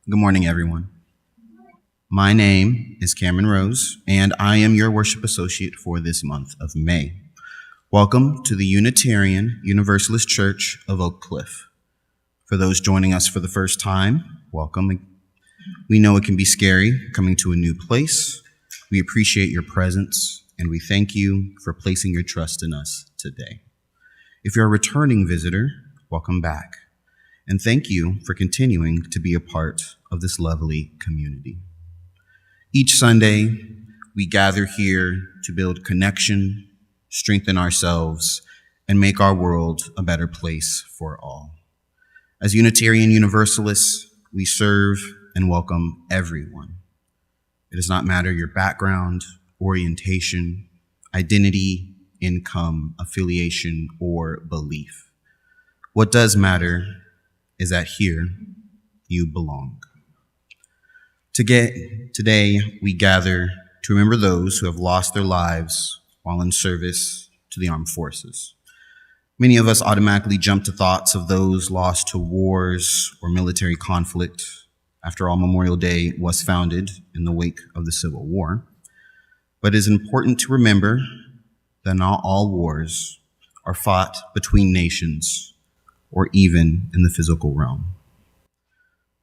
Good morning, everyone. My name is Cameron Rose, and I am your worship associate for this month of May. Welcome to the Unitarian Universalist Church of Oak Cliff. For those joining us for the first time, welcome. We know it can be scary coming to a new place. We appreciate your presence, and we thank you for placing your trust in us today. If you're a returning visitor, welcome back. And thank you for continuing to be a part of this lovely community. Each Sunday, we gather here to build connection, strengthen ourselves, and make our world a better place for all. As Unitarian Universalists, we serve and welcome everyone. It does not matter your background, orientation, identity, income, affiliation, or belief. What does matter is that here you belong. Today, we gather to remember those who have lost their lives while in service to the armed forces. Many of us automatically jump to thoughts of those lost to wars or military conflict. After all, Memorial Day was founded in the wake of the Civil War. But it is important to remember that not all wars are fought between nations or even in the physical realm.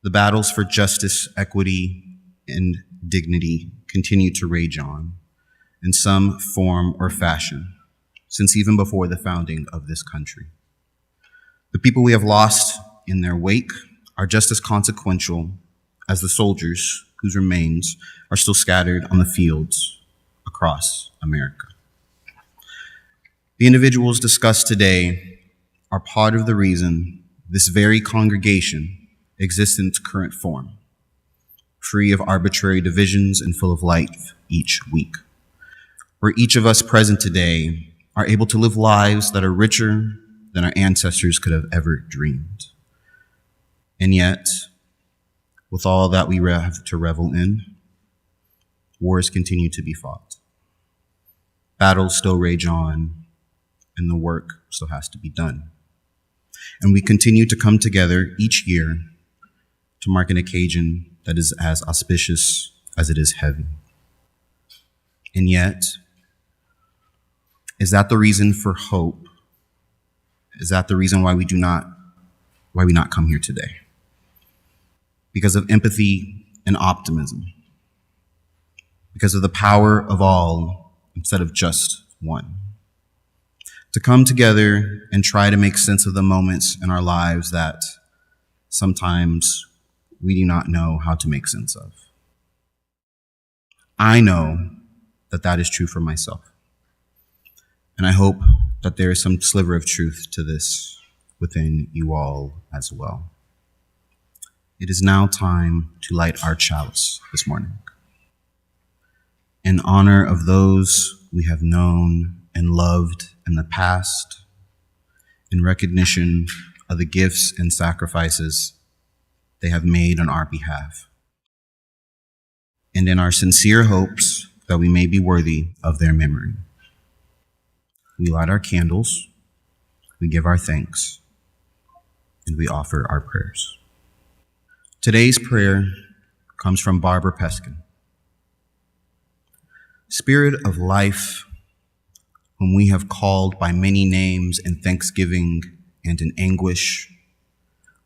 The battles for justice, equity, and dignity continue to rage on in some form or fashion since even before the founding of this country. The people we have lost in their wake are just as consequential as the soldiers whose remains are still scattered on the fields across America. The individuals discussed today are part of the reason this very congregation exists in its current form, free of arbitrary divisions and full of life each week, where each of us present today are able to live lives that are richer than our ancestors could have ever dreamed. And yet, with all that we have to revel in, wars continue to be fought. Battles still rage on, and the work still has to be done. And we continue to come together each year to mark an occasion that is as auspicious as it is heavy. And yet, is that the reason for hope? Is that the reason why we not come here today? Because of empathy and optimism. Because of the power of all instead of just one. To come together and try to make sense of the moments in our lives that sometimes we do not know how to make sense of. I know that that is true for myself. And I hope that there is some sliver of truth to this within you all as well. It is now time to light our chalice this morning. In honor of those we have known and loved in the past, in recognition of the gifts and sacrifices they have made on our behalf, and in our sincere hopes that we may be worthy of their memory. We light our candles, we give our thanks, and we offer our prayers. Today's prayer comes from Barbara Peskin. Spirit of life, whom we have called by many names in thanksgiving and in anguish,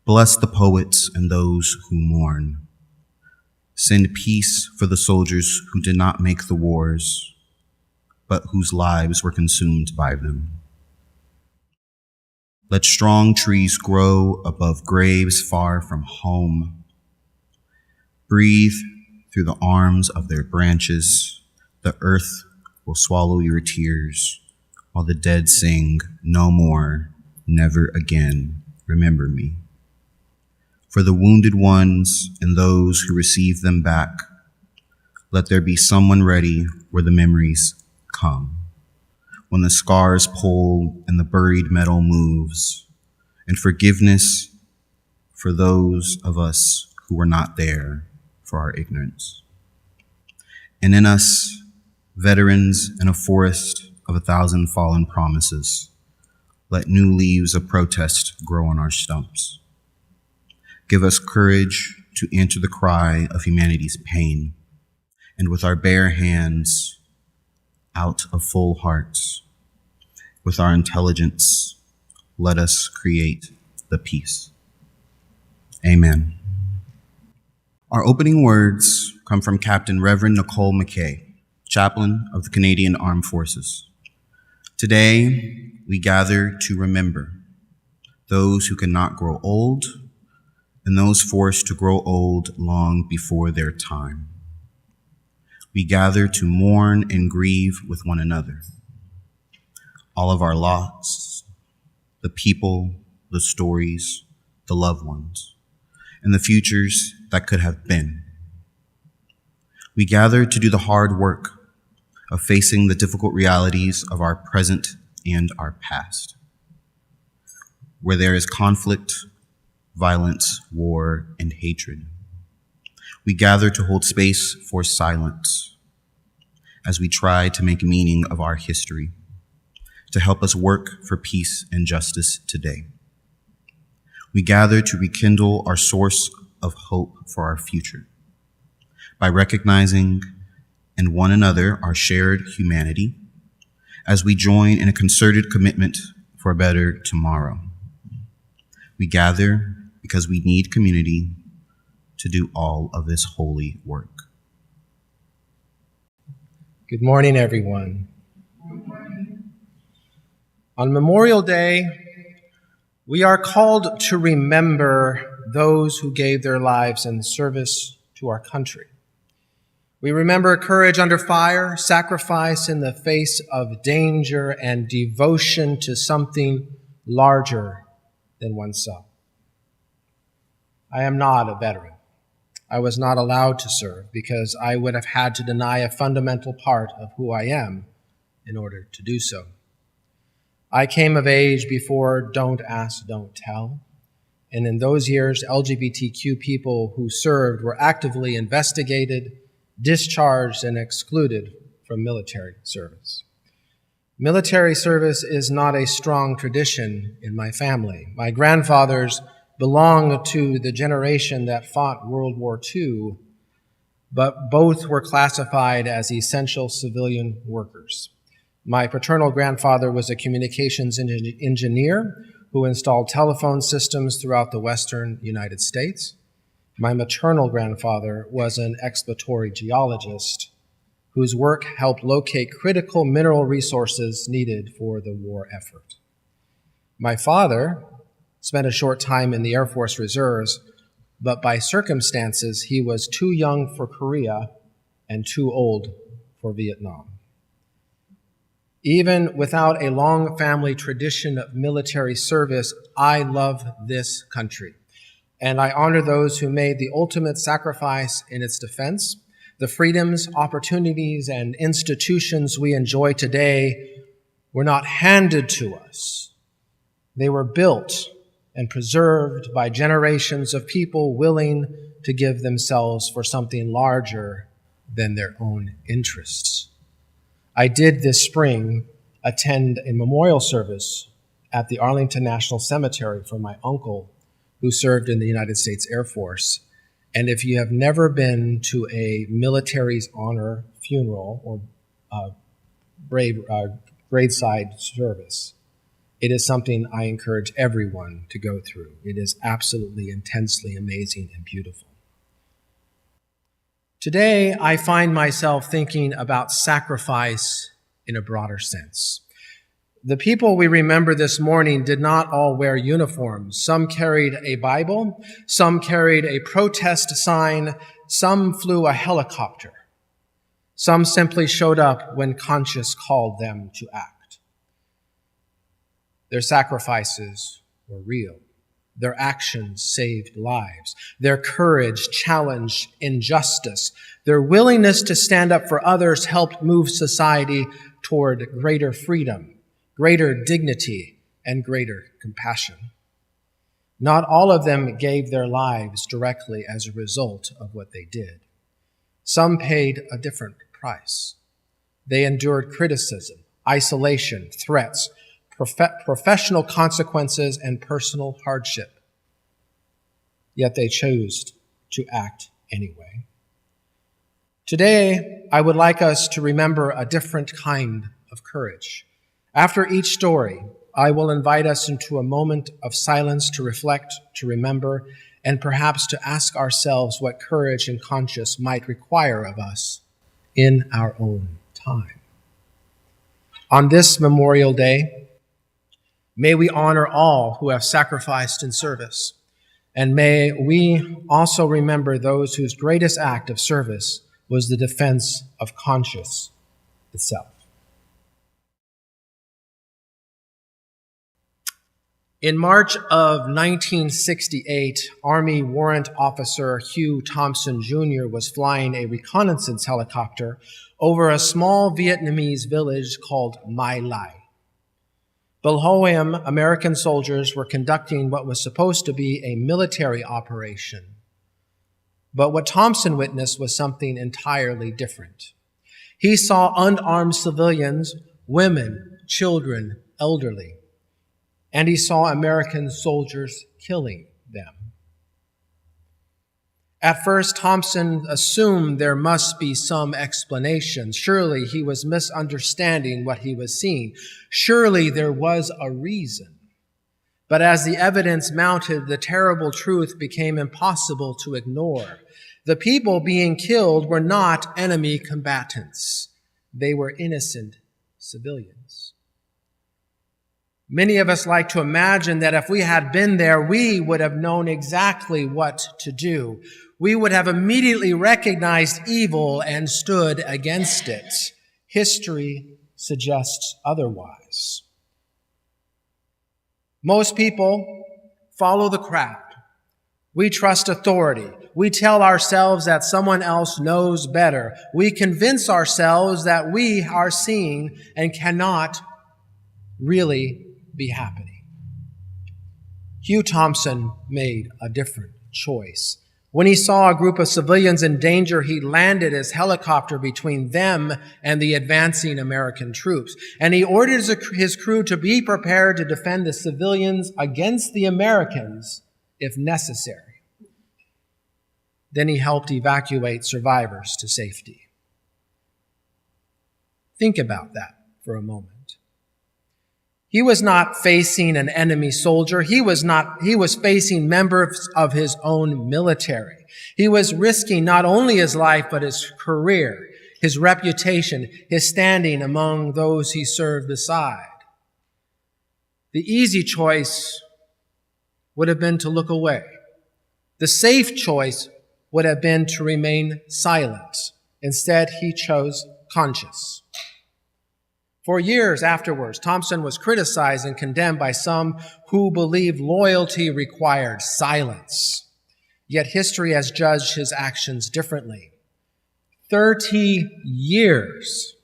bless the poets and those who mourn. Send peace for the soldiers who did not make the wars, but whose lives were consumed by them. Let strong trees grow above graves far from home. Breathe through the arms of their branches. The earth will swallow your tears, while the dead sing, no more, never again, remember me. For the wounded ones and those who receive them back, let there be someone ready where the memories come. When the scars pull and the buried metal moves, and forgiveness for those of us who were not there for our ignorance. And in us, veterans in a forest of 1,000 fallen promises, let new leaves of protest grow on our stumps. Give us courage to answer the cry of humanity's pain, and with our bare hands, out of full hearts, with our intelligence, let us create the peace. Amen. Our opening words come from Captain Reverend Nicole McKay, Chaplain of the Canadian Armed Forces. Today, we gather to remember those who cannot grow old and those forced to grow old long before their time. We gather to mourn and grieve with one another. All of our loss, the people, the stories, the loved ones, and the futures that could have been. We gather to do the hard work of facing the difficult realities of our present and our past. Where there is conflict, violence, war, and hatred, we gather to hold space for silence as we try to make meaning of our history, to help us work for peace and justice today. We gather to rekindle our source of hope for our future by recognizing in one another our shared humanity as we join in a concerted commitment for a better tomorrow. We gather because we need community to do all of this holy work. Good morning, everyone. On Memorial Day, we are called to remember those who gave their lives in service to our country. We remember courage under fire, sacrifice in the face of danger, and devotion to something larger than oneself. I am not a veteran. I was not allowed to serve because I would have had to deny a fundamental part of who I am in order to do so. I came of age before Don't Ask, Don't Tell, and in those years, LGBTQ people who served were actively investigated, discharged, and excluded from military service. Military service is not a strong tradition in my family. My grandfathers belonged to the generation that fought World War II, but both were classified as essential civilian workers. My paternal grandfather was a communications engineer who installed telephone systems throughout the western United States. My maternal grandfather was an exploratory geologist whose work helped locate critical mineral resources needed for the war effort. My father spent a short time in the Air Force Reserves, but by circumstances, he was too young for Korea and too old for Vietnam. Even without a long family tradition of military service, I love this country, and I honor those who made the ultimate sacrifice in its defense. The freedoms, opportunities, and institutions we enjoy today were not handed to us. They were built and preserved by generations of people willing to give themselves for something larger than their own interests. I did this spring attend a memorial service at the Arlington National Cemetery for my uncle who served in the United States Air Force. And if you have never been to a military's honor funeral or graveside service, it is something I encourage everyone to go through. It is absolutely intensely amazing and beautiful. Today, I find myself thinking about sacrifice in a broader sense. The people we remember this morning did not all wear uniforms. Some carried a Bible, some carried a protest sign, some flew a helicopter. Some simply showed up when conscience called them to act. Their sacrifices were real. Their actions saved lives. Their courage challenged injustice. Their willingness to stand up for others helped move society toward greater freedom, greater dignity, and greater compassion. Not all of them gave their lives directly as a result of what they did. Some paid a different price. They endured criticism, isolation, threats, professional consequences, and personal hardship. Yet they chose to act anyway. Today, I would like us to remember a different kind of courage. After each story, I will invite us into a moment of silence to reflect, to remember, and perhaps to ask ourselves what courage and conscience might require of us in our own time. On this Memorial Day, may we honor all who have sacrificed in service, and may we also remember those whose greatest act of service was the defense of conscience itself. In March of 1968, Army Warrant Officer Hugh Thompson Jr. was flying a reconnaissance helicopter over a small Vietnamese village called My Lai. Below him, American soldiers were conducting what was supposed to be a military operation. But what Thompson witnessed was something entirely different. He saw unarmed civilians, women, children, elderly, and he saw American soldiers killing them. At first, Thompson assumed there must be some explanation. Surely he was misunderstanding what he was seeing. Surely there was a reason. But as the evidence mounted, the terrible truth became impossible to ignore. The people being killed were not enemy combatants. They were innocent civilians. Many of us like to imagine that if we had been there, we would have known exactly what to do. We would have immediately recognized evil and stood against it. History suggests otherwise. Most people follow the crowd. We trust authority. We tell ourselves that someone else knows better. We convince ourselves that we are seeing and cannot really be happening. Hugh Thompson made a different choice. When he saw a group of civilians in danger, he landed his helicopter between them and the advancing American troops. And he ordered his crew to be prepared to defend the civilians against the Americans if necessary. Then he helped evacuate survivors to safety. Think about that for a moment. He was not facing an enemy soldier. He was facing members of his own military. He was risking not only his life, but his career, his reputation, his standing among those he served beside. The easy choice would have been to look away. The safe choice would have been to remain silent. Instead, he chose conscience. For years afterwards, Thompson was criticized and condemned by some who believed loyalty required silence. Yet history has judged his actions differently. 30 years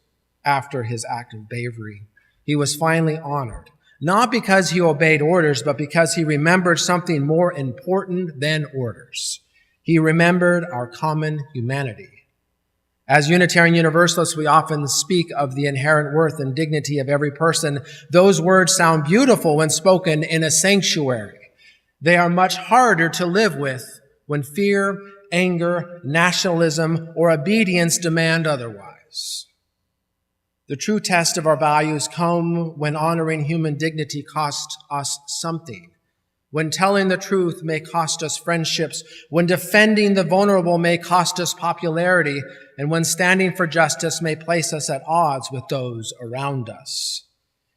after his act of bravery, he was finally honored, not because he obeyed orders, but because he remembered something more important than orders. He remembered our common humanity. As Unitarian Universalists, we often speak of the inherent worth and dignity of every person. Those words sound beautiful when spoken in a sanctuary. They are much harder to live with when fear, anger, nationalism, or obedience demand otherwise. The true test of our values come when honoring human dignity costs us something. When telling the truth may cost us friendships, when defending the vulnerable may cost us popularity, and when standing for justice may place us at odds with those around us.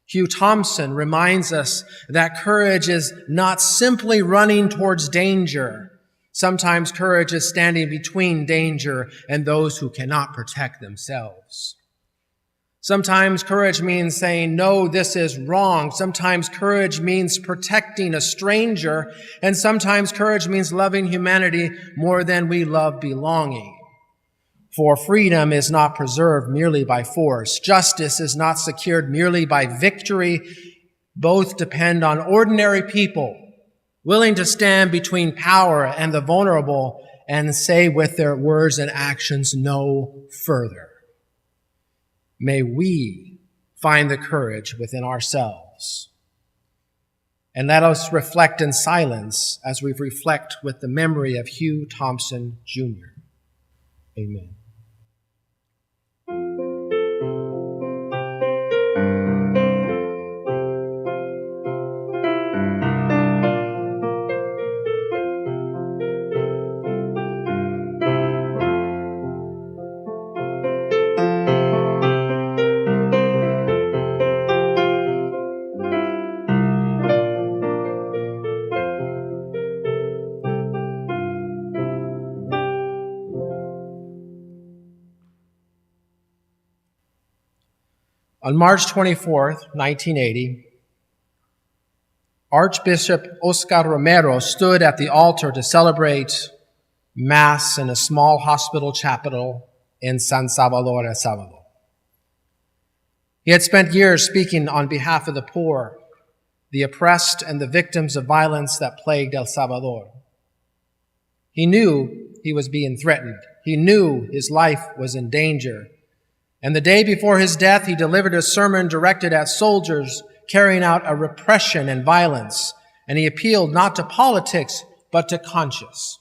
Hugh Thompson reminds us that courage is not simply running towards danger. Sometimes courage is standing between danger and those who cannot protect themselves. Sometimes courage means saying, no, this is wrong. Sometimes courage means protecting a stranger. And sometimes courage means loving humanity more than we love belonging. For freedom is not preserved merely by force. Justice is not secured merely by victory. Both depend on ordinary people willing to stand between power and the vulnerable and say with their words and actions, no further. May we find the courage within ourselves And let us reflect in silence as we reflect with the memory of Hugh Thompson, Jr. Amen. On March 24th, 1980, Archbishop Oscar Romero stood at the altar to celebrate Mass in a small hospital chapel in San Salvador, El Salvador. He had spent years speaking on behalf of the poor, the oppressed, and the victims of violence that plagued El Salvador. He knew he was being threatened. He knew his life was in danger. And the day before his death, he delivered a sermon directed at soldiers carrying out a repression and violence. And he appealed not to politics, but to conscience.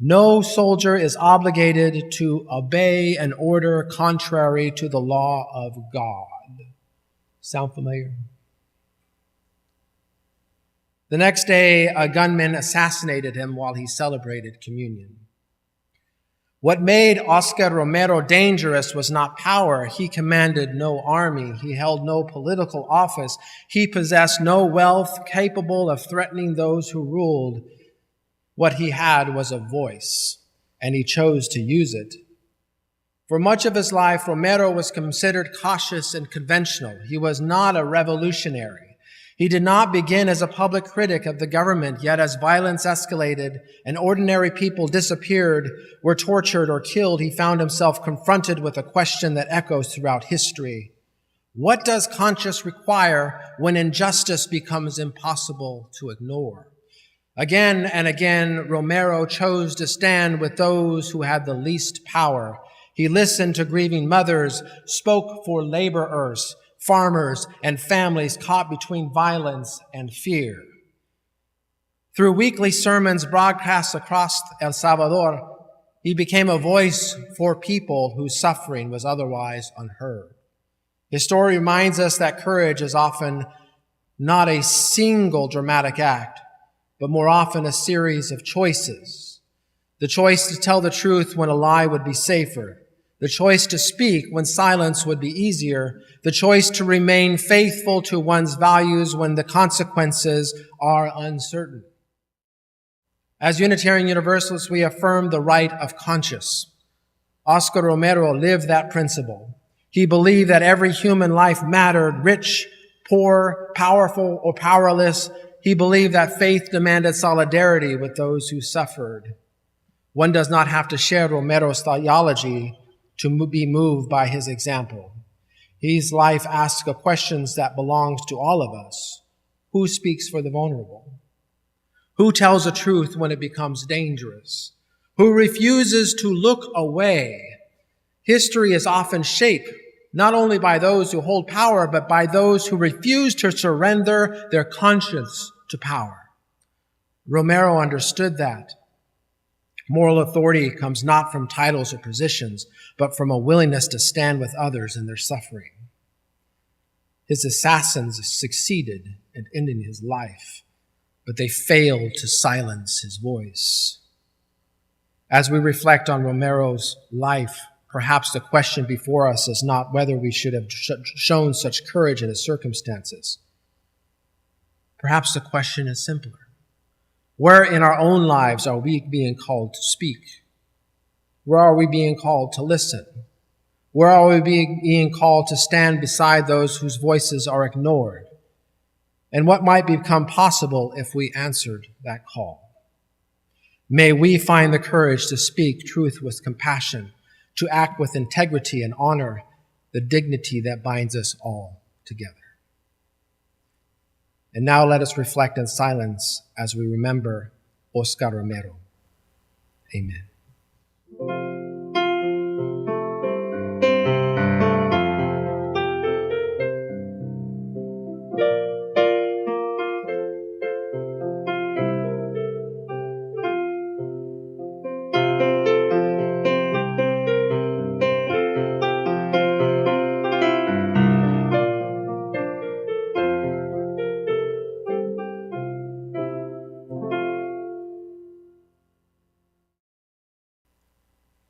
No soldier is obligated to obey an order contrary to the law of God. Sound familiar? The next day, a gunman assassinated him while he celebrated communion. What made Oscar Romero dangerous was not power. He commanded no army. He held no political office. He possessed no wealth capable of threatening those who ruled. What he had was a voice, and he chose to use it. For much of his life, Romero was considered cautious and conventional. He was not a revolutionary. He did not begin as a public critic of the government, yet as violence escalated and ordinary people disappeared, were tortured or killed, he found himself confronted with a question that echoes throughout history. What does conscience require when injustice becomes impossible to ignore? Again and again, Romero chose to stand with those who had the least power. He listened to grieving mothers, spoke for laborers, farmers, and families caught between violence and fear. Through weekly sermons broadcast across El Salvador, he became a voice for people whose suffering was otherwise unheard. His story reminds us that courage is often not a single dramatic act, but more often a series of choices. The choice to tell the truth when a lie would be safer. The choice to speak when silence would be easier. The choice to remain faithful to one's values when the consequences are uncertain. As Unitarian Universalists, we affirm the right of conscience. Oscar Romero lived that principle. He believed that every human life mattered, rich, poor, powerful, or powerless. He believed that faith demanded solidarity with those who suffered. One does not have to share Romero's theology to be moved by his example. His life asks a question that belongs to all of us. Who speaks for the vulnerable? Who tells the truth when it becomes dangerous? Who refuses to look away? History is often shaped not only by those who hold power, but by those who refuse to surrender their conscience to power. Romero understood that. Moral authority comes not from titles or positions, but from a willingness to stand with others in their suffering. His assassins succeeded in ending his life, but they failed to silence his voice. As we reflect on Romero's life, perhaps the question before us is not whether we should have shown such courage in his circumstances. Perhaps the question is simpler. Where in our own lives are we being called to speak? Where are we being called to listen? Where are we being called to stand beside those whose voices are ignored? And what might become possible if we answered that call? May we find the courage to speak truth with compassion, to act with integrity and honor the dignity that binds us all together. And now let us reflect in silence as we remember Oscar Romero. Amen.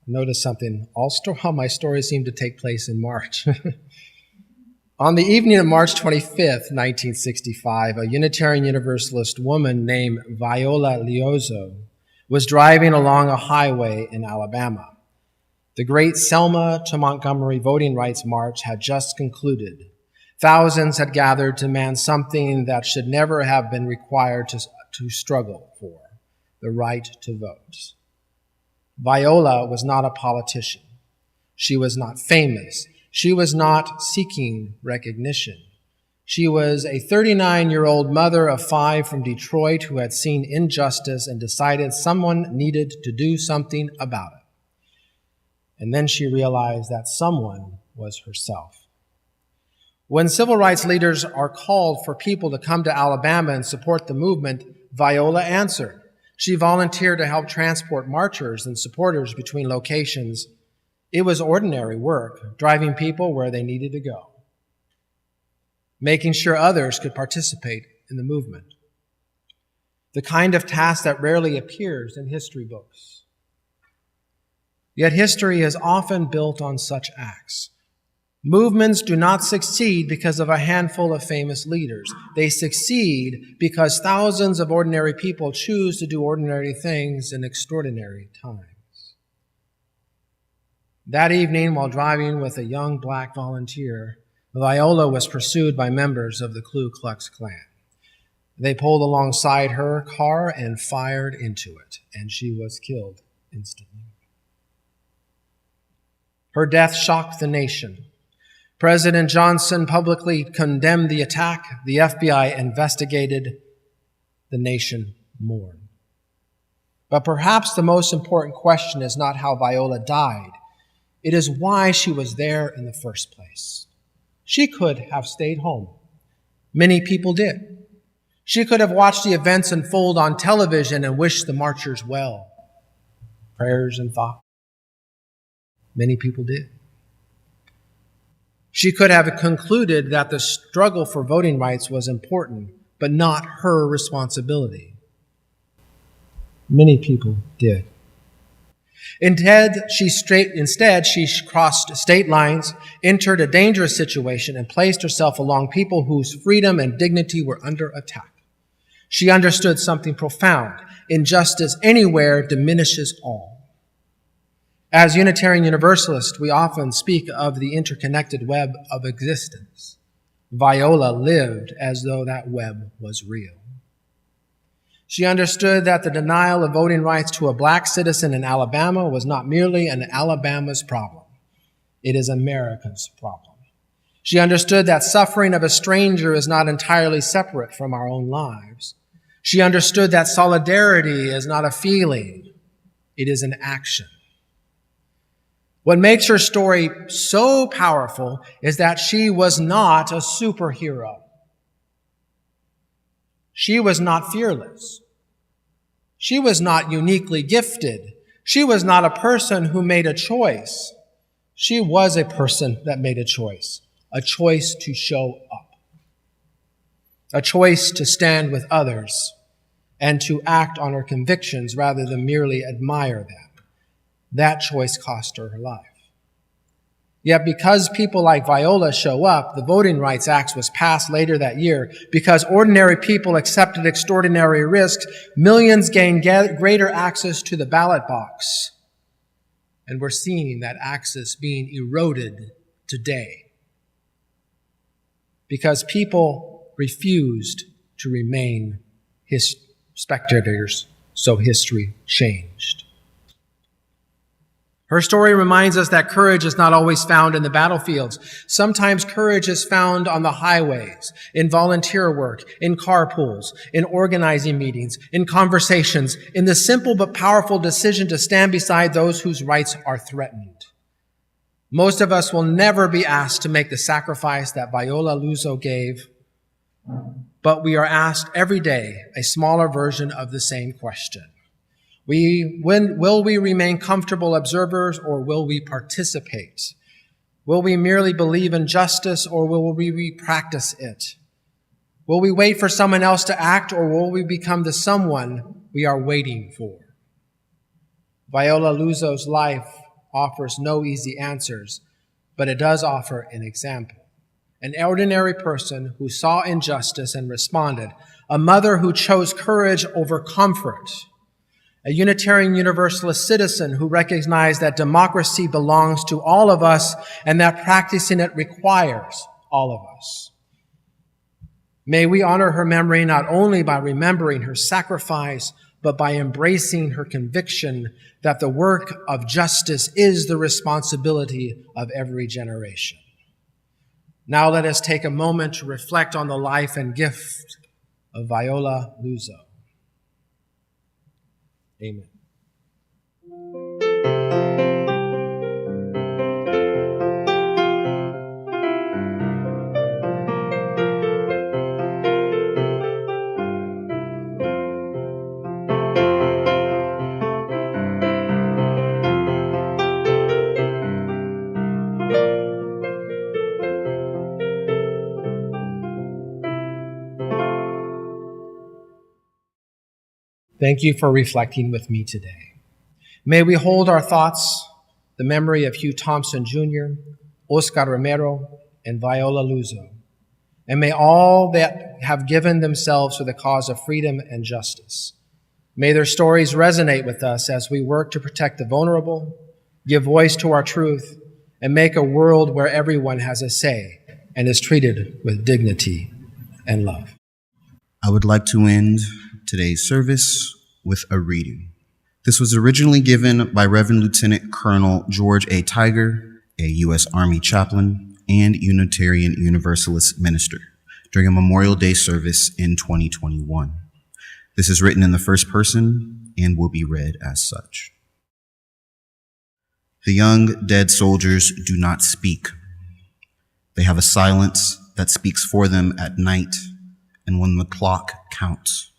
Notice something. All my stories seem to take place in March. On the evening of March 25th, 1965, a Unitarian Universalist woman named Viola Liuzzo was driving along a highway in Alabama. The great Selma to Montgomery voting rights march had just concluded. Thousands had gathered to demand something that should never have been required to struggle for, the right to vote. Viola was not a politician. She was not famous. She was not seeking recognition. She was a 39-year-old mother of 5 from Detroit who had seen injustice and decided someone needed to do something about it. And then she realized that someone was herself. When civil rights leaders are called for people to come to Alabama and support the movement, Viola answered. She volunteered to help transport marchers and supporters between locations. It was ordinary work, driving people where they needed to go, making sure others could participate in the movement. The kind of task that rarely appears in history books. Yet history is often built on such acts. Movements do not succeed because of a handful of famous leaders. They succeed because thousands of ordinary people choose to do ordinary things in extraordinary times. That evening, while driving with a young black volunteer, Viola was pursued by members of the Ku Klux Klan. They pulled alongside her car and fired into it, and she was killed instantly. Her death shocked the nation. President Johnson publicly condemned the attack. The FBI investigated. The nation mourned. But perhaps the most important question is not how Viola died. It is why she was there in the first place. She could have stayed home. Many people did. She could have watched the events unfold on television and wished the marchers well. Prayers and thoughts. Many people did. She could have concluded that the struggle for voting rights was important, but not her responsibility. Many people did. Instead, she crossed state lines, entered a dangerous situation, and placed herself along people whose freedom and dignity were under attack. She understood something profound. Injustice anywhere diminishes all. As Unitarian Universalists, we often speak of the interconnected web of existence. Viola lived as though that web was real. She understood that the denial of voting rights to a black citizen in Alabama was not merely an Alabama's problem. It is America's problem. She understood that suffering of a stranger is not entirely separate from our own lives. She understood that solidarity is not a feeling, it is an action. What makes her story so powerful is that she was not a superhero. She was not fearless. She was not uniquely gifted. She was not a person who made a choice. She was a person that made a choice to show up, a choice to stand with others and to act on her convictions rather than merely admire them. That choice cost her life. Yet because people like Viola show up, the Voting Rights Act was passed later that year. Because ordinary people accepted extraordinary risks, millions gained greater access to the ballot box. And we're seeing that access being eroded today. Because people refused to remain spectators, so history changed. Her story reminds us that courage is not always found in the battlefields. Sometimes courage is found on the highways, in volunteer work, in carpools, in organizing meetings, in conversations, in the simple but powerful decision to stand beside those whose rights are threatened. Most of us will never be asked to make the sacrifice that Viola Liuzzo gave, but we are asked every day a smaller version of the same question. Will we remain comfortable observers or will we participate? Will we merely believe in justice or will we practice it? Will we wait for someone else to act or will we become the someone we are waiting for? Viola Liuzzo's life offers no easy answers, but it does offer an example. An ordinary person who saw injustice and responded, a mother who chose courage over comfort, a Unitarian Universalist citizen who recognized that democracy belongs to all of us and that practicing it requires all of us. May we honor her memory not only by remembering her sacrifice, but by embracing her conviction that the work of justice is the responsibility of every generation. Now let us take a moment to reflect on the life and gift of Viola Luzo. Amen. Thank you for reflecting with me today. May we hold our thoughts, the memory of Hugh Thompson Jr., Oscar Romero, and Viola Luzo, and may all that have given themselves for the cause of freedom and justice. May their stories resonate with us as we work to protect the vulnerable, give voice to our truth, and make a world where everyone has a say and is treated with dignity and love. I would like to end today's service with a reading. This was originally given by Reverend Lieutenant Colonel George A. Tiger, a U.S. Army chaplain and Unitarian Universalist minister, during a Memorial Day service in 2021. This is written in the first person and will be read as such. The young dead soldiers do not speak. They have a silence that speaks for them at night and when the clock counts.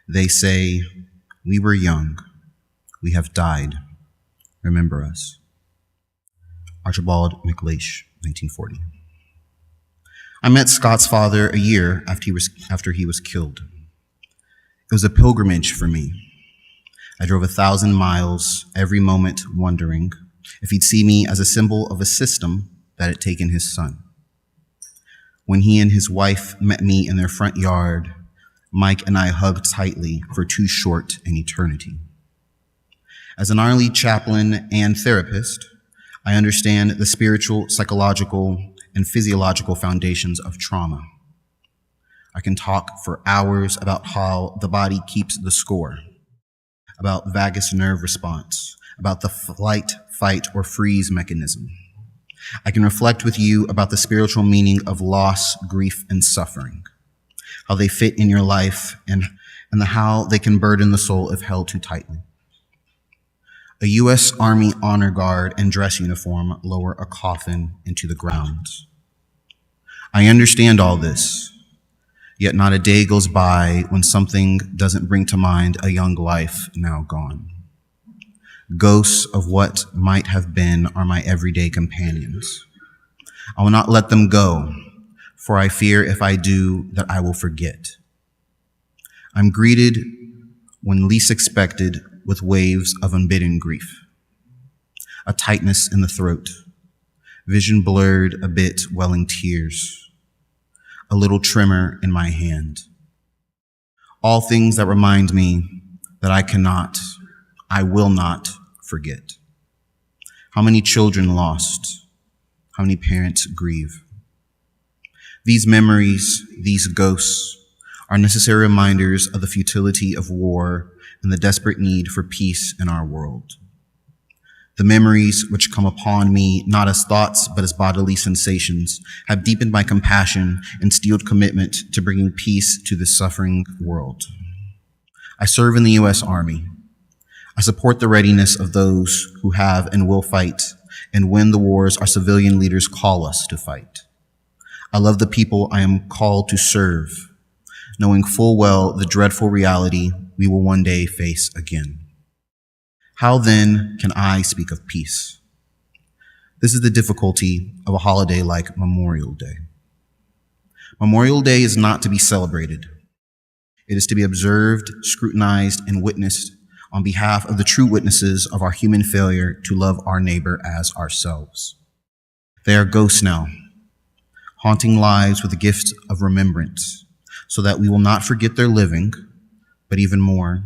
They say, "We were young. We have died. Remember us." Archibald MacLeish, 1940. I met Scott's father a year after he was killed. It was a pilgrimage for me. I drove 1,000 miles every moment wondering if he'd see me as a symbol of a system that had taken his son. When he and his wife met me in their front yard, Mike and I hugged tightly for too short an eternity. As an Army chaplain and therapist, I understand the spiritual, psychological, and physiological foundations of trauma. I can talk for hours about how the body keeps the score, about vagus nerve response, about the flight, fight, or freeze mechanism. I can reflect with you about the spiritual meaning of loss, grief, and suffering, how they fit in your life, and how they can burden the soul if held too tightly. A U.S. Army honor guard and dress uniform lower a coffin into the ground. I understand all this, yet not a day goes by when something doesn't bring to mind a young life now gone. Ghosts of what might have been are my everyday companions. I will not let them go, for I fear if I do that I will forget. I'm greeted when least expected with waves of unbidden grief, a tightness in the throat, vision blurred a bit, welling tears, a little tremor in my hand. All things that remind me that I will not forget. How many children lost? How many parents grieve? These memories, these ghosts, are necessary reminders of the futility of war and the desperate need for peace in our world. The memories which come upon me, not as thoughts, but as bodily sensations, have deepened my compassion and steeled commitment to bringing peace to this suffering world. I serve in the U.S. Army. I support the readiness of those who have and will fight and win the wars our civilian leaders call us to fight. I love the people I am called to serve, knowing full well the dreadful reality we will one day face again. How then can I speak of peace? This is the difficulty of a holiday like Memorial Day. Memorial Day is not to be celebrated. It is to be observed, scrutinized, and witnessed on behalf of the true witnesses of our human failure to love our neighbor as ourselves. They are ghosts now, haunting lives with the gift of remembrance, so that we will not forget their living, but even more,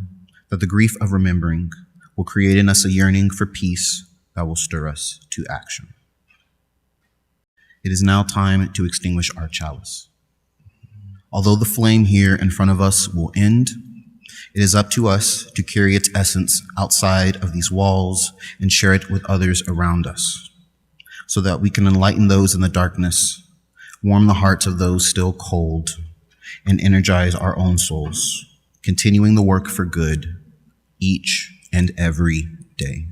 that the grief of remembering will create in us a yearning for peace that will stir us to action. It is now time to extinguish our chalice. Although the flame here in front of us will end, it is up to us to carry its essence outside of these walls and share it with others around us, so that we can enlighten those in the darkness, warm the hearts of those still cold, and energize our own souls, continuing the work for good each and every day.